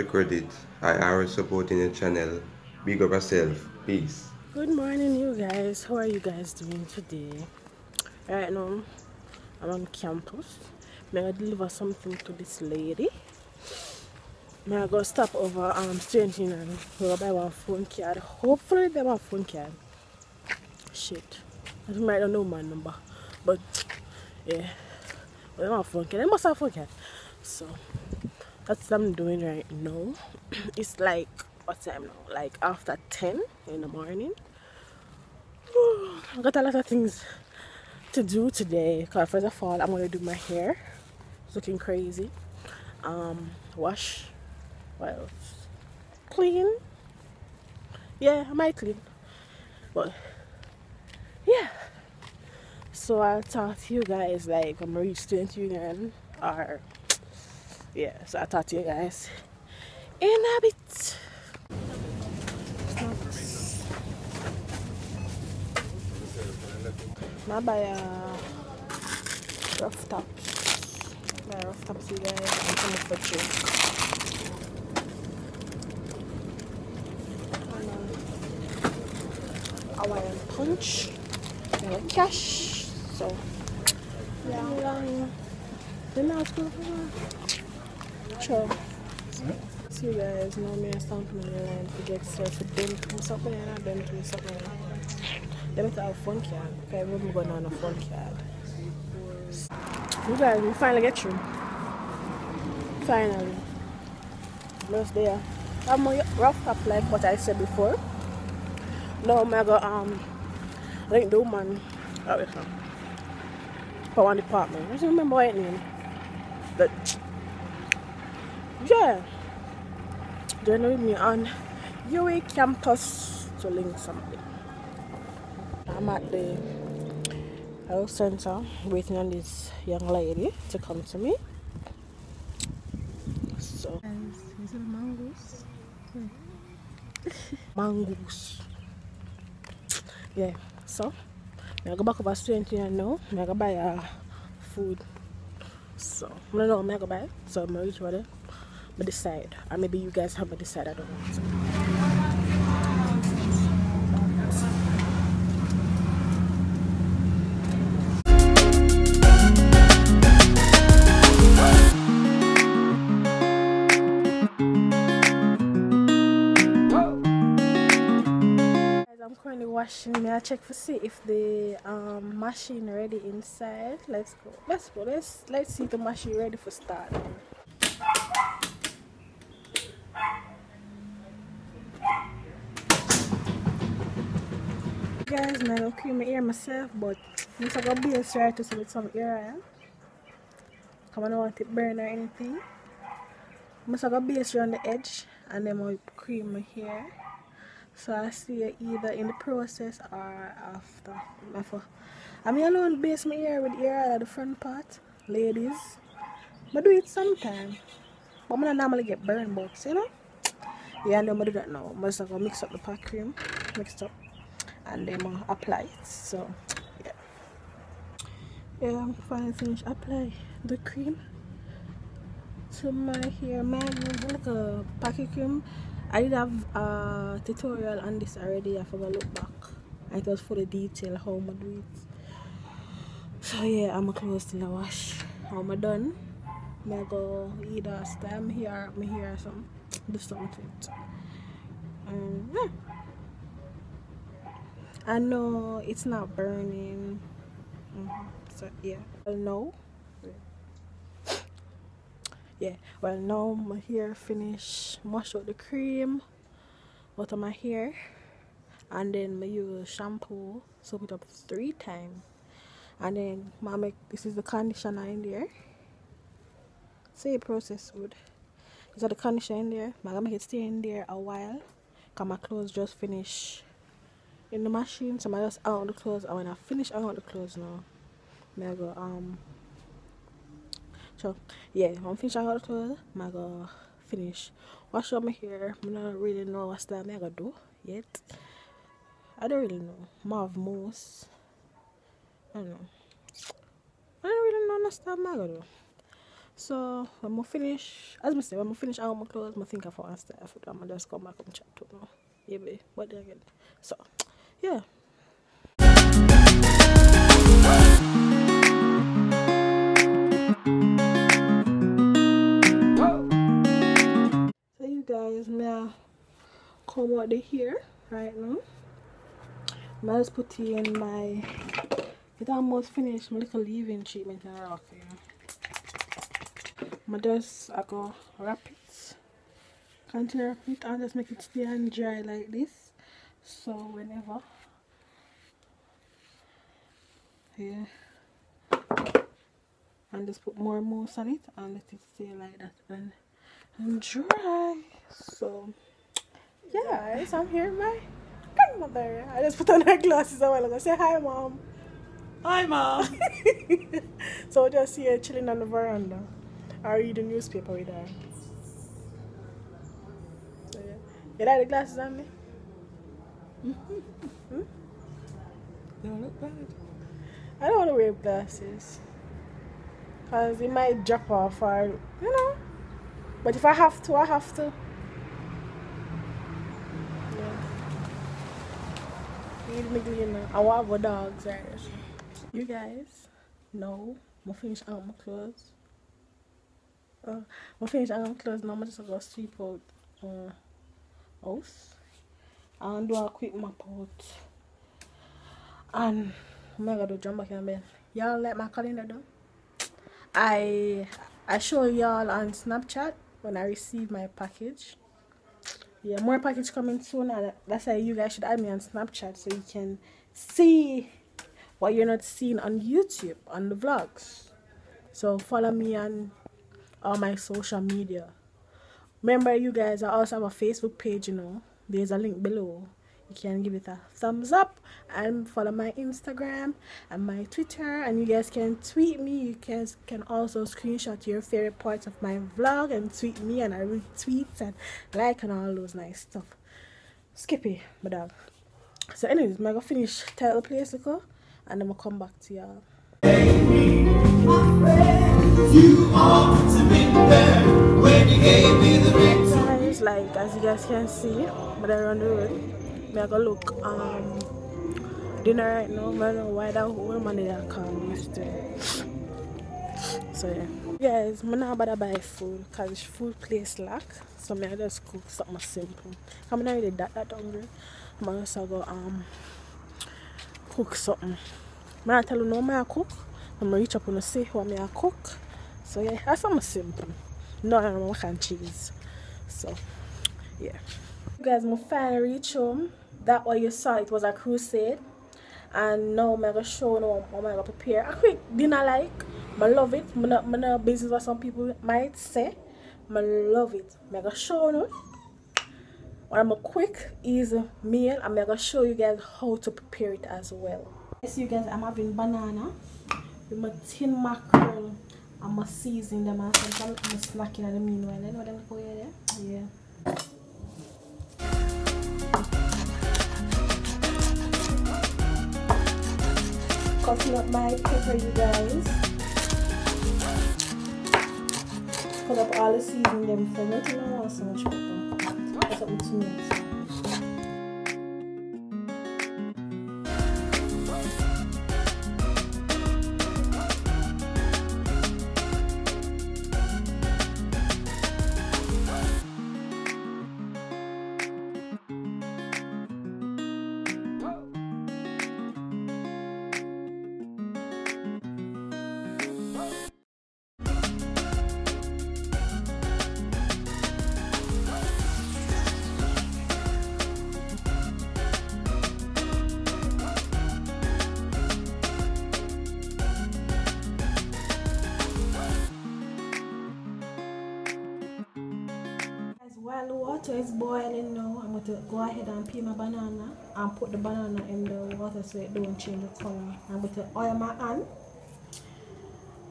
credit. I are supporting the channel. Big up yourself. Peace. Good morning, you guys. How are you guys doing today? Right now, I'm on campus. I'm gonna deliver something to this lady. I'm gonna go stop over Strange and we'll buy one phone card. Hopefully, they have a phone card. Shit, I don't know my number, but yeah, they have a phone card. They must have a phone card. So that's what I'm doing right now. It's like what time now? Like after 10 in the morning. I got a lot of things to do today because first of all I'm gonna do my hair. It's looking crazy. Wash. What else? Clean. Yeah, I might clean. But yeah. So I'll talk to you guys like I'm reach student union or yeah, so I'll talk to you guys in a bit. I buy a rough tops. Buy rough tops, you guys. I'm coming for drink. Hawaiian punch. And cash. So yeah. Then I'll go for sure. See you guys, now me something in the line to get started for them to something and them to something. Let me have a phone card. Okay, we're going on a phone card. You guys, we finally get through. Finally. Just there. I'm rough up like what I said before. Now I'm gonna I think the woman for one department. I don't remember what it name. But yeah. Join with me on UA campus to link something. I'm at the health center waiting on this young lady to come to me. So, is it a mongoose? Yeah. Mongoose. Yeah. So, I go back over student here now. I go buy food. So, I don't know what I go buy. So, I'm reach over there. But decide. Or maybe you guys have a decide. I don't know. So. I'm currently washing. May I check to see if the machine ready inside? Let's go. Let's see the machine ready for start. Guys, I'm gonna cream my ear myself, but I'm just gonna be a start to see with some ear oil. Come on, I don't want it burn or anything. I'm just gonna base around the edge and then I'll cream my hair. So I see it either in the process or after. I mean, I don't base my hair with ear oil at the front part, ladies. I do it sometimes, but I don't normally get burn box, you know? Yeah, and then I do that now. I'm just gonna mix up the pot cream, mix it up, and then I apply it. So, yeah. Yeah, I'm finally finished apply the cream to my hair. Mine was like a pocket cream. I did have a tutorial on this already. I forgot to look back. It was for the detail how I'm do it. So yeah, I'm close to the wash. How I'm done. I go either style my hair or something. Do something to it. Yeah. I know it's not burning. So yeah. Well, no. Yeah. Well, now my hair finished. Wash out the cream out of my hair, and then I use shampoo, soak it up 3 times, and then I make this is the conditioner in there. Say process good. These are the conditioner in there. I'm gonna make it stay in there a while. Cause my clothes just finish in the machine, so I just out the clothes. And when I finish out the clothes now, I go so yeah, when I finish out the clothes, I go finish wash up my hair. I don't really know what style I gotta do yet. I don't really know. More of mousse. I don't know. I don't really know what style I gotta do. So when I finish, as I say, when I finish all my clothes, I think I found stuff. I'm just come back and chat to now. Yeah, babe. What did I get? So, yeah. So you guys, now come out the here right now. I just put in my. It almost finished my little leave-in treatment in rock here. I go wrap it, continue wrap it and just make it stay and dry like this. So whenever here and just put more mousse on it and let it stay like that and dry. So yeah, guys, I'm here with my grandmother. I just put on her glasses a while ago. Say hi, mom. Hi, Mom. So we're just here chilling on the veranda. I read the newspaper with her. So, yeah. You like the glasses on me? They don't look bad. I don't want to wear glasses. Because it might drop off or, you know. But if I have to, I have to. Yeah. You know, I want our dogs, right? You guys know, I'm finish all my clothes. I'm finish all my clothes now. I'm just gonna sweep out house and do a quick map out. And I'm gonna do jump back in bed. Y'all like my calendar though? I show y'all on Snapchat when I receive my package. Yeah, more package coming soon, and that's why you guys should add me on Snapchat so you can see what you're not seeing on YouTube on the vlogs. So follow me on all my social media. Remember, you guys, I also have a Facebook page, you know. There's a link below. You can give it a thumbs up and follow my Instagram and my Twitter, and you guys can tweet me. You guys can also screenshot your favorite parts of my vlog and tweet me, and I retweet and like and all those nice stuff. Skippy, my dog. So anyways, I'm gonna finish title place look, and then I'll come back to y'all. You ought to be there when you gave me the ring. Guys, like as you guys can see, but I on the road. I go look dinner right now. I don't know why that whole man did call me yesterday. So yeah. Guys, I'm not about to buy food because food place lack. So I just cook something simple. I'm not really that hungry. I'm just go cook something. I'm not tell you no I cook. I'm gonna reach up and see what I cook. So yeah, that's something simple. No mac and cheese. So yeah. You guys, I finally reached home. That what you saw, it was a crusade. And now I'm gonna show you how I'm gonna prepare a quick dinner like. I love it. I'm not business what some people might say. I love it. I'm gonna show you what I'm a quick, easy meal. I'm gonna show you guys how to prepare it as well. Yes, you guys, I'm having banana with my tin mackerel. I'm gonna season them and I'm snacking in the meanwhile. You know what I'm going there? Yeah. Cutting up my pepper, you guys. Cut up all the seasoning them for me. I don't want so much pepper. That's up to me. While the water is boiling now, I'm going to go ahead and peel my banana and put the banana in the water so it don't change the color. I'm going to oil my hand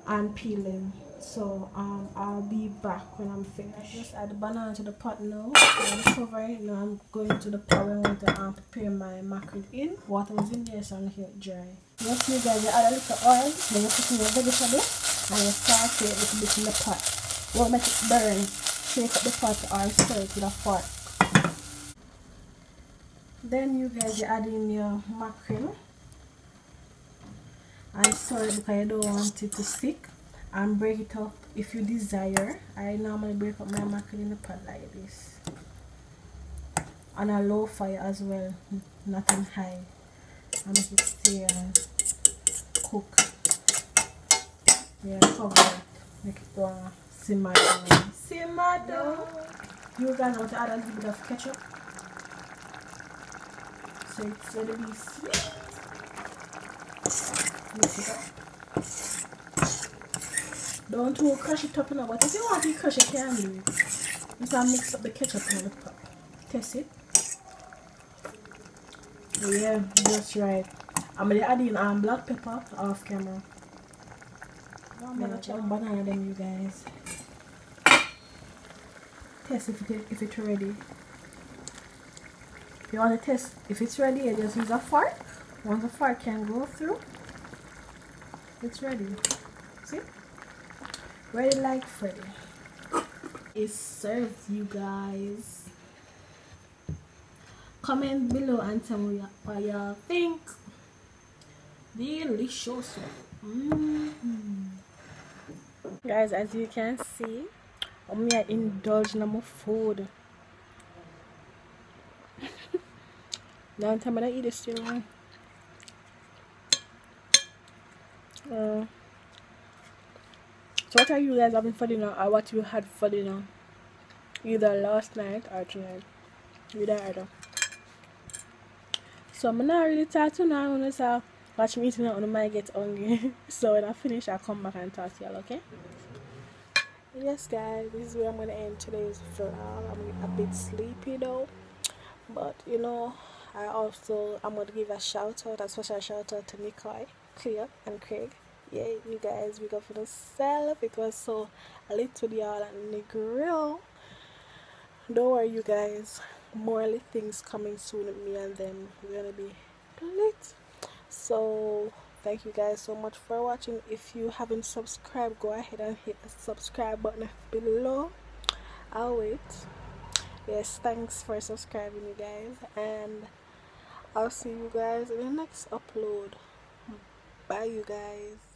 and peel them. So I'll be back when I'm finished. Just add the banana to the pot now. I'm covering it. Now I'm going to the pot where I want to prepare my mackerel in. Water is in there so I'm going to get it dry. Next, you guys, you add a little oil, then you put in your vegetable. And you saute it a little bit in the pot. Don't make it burn. Shake up the pot or stir it with a fork. Then you guys, you add in your mackerel and stir it because you don't want it to stick, and break it up if you desire. I normally break up my mackerel in the pot like this on a low fire as well, not on high, and make it stay and cook. Yeah, cover it, make it go simmer down. Simmer down. You guys want to add a little bit of ketchup so it's going to be sweet. Mix it up. Don't too crush it up now, but if you want to crush it, you can do it. Just mix up the ketchup in the pot. Test it. Yeah, that's right. I'm going to add in black pepper off camera. I'm going to check banana them, you guys. Test if it's ready. If you want to test if it's ready, you just use a fork. Once the fork can go through, it's ready. See? Ready like Freddy. It's served, you guys. Comment below and tell me what y'all think. Delicious. Guys, as you can see, I'm here indulging in my food. Long time I don't eat this still. So what are you guys having for dinner, or what you had for dinner? Either last night or tonight. Either either. So I'm not really talk to now. I'm gonna watch me eating and I might get hungry. So when I finish, I'll come back and talk to y'all, okay? Yes guys, this is where I'm gonna end today's vlog. I'm a bit sleepy though, but you know, I'm gonna give a shout out, a special shout out to Nicole, Cleo and Craig. Yeah, you guys, we go for the self. It was so lit with y'all and the grill. Don't worry you guys, more lit things coming soon with me and them. We're gonna be lit. So thank you guys so much for watching. If you haven't subscribed, go ahead and hit the subscribe button below. I'll wait. Yes, thanks for subscribing you guys, and I'll see you guys in the next upload. Bye you guys.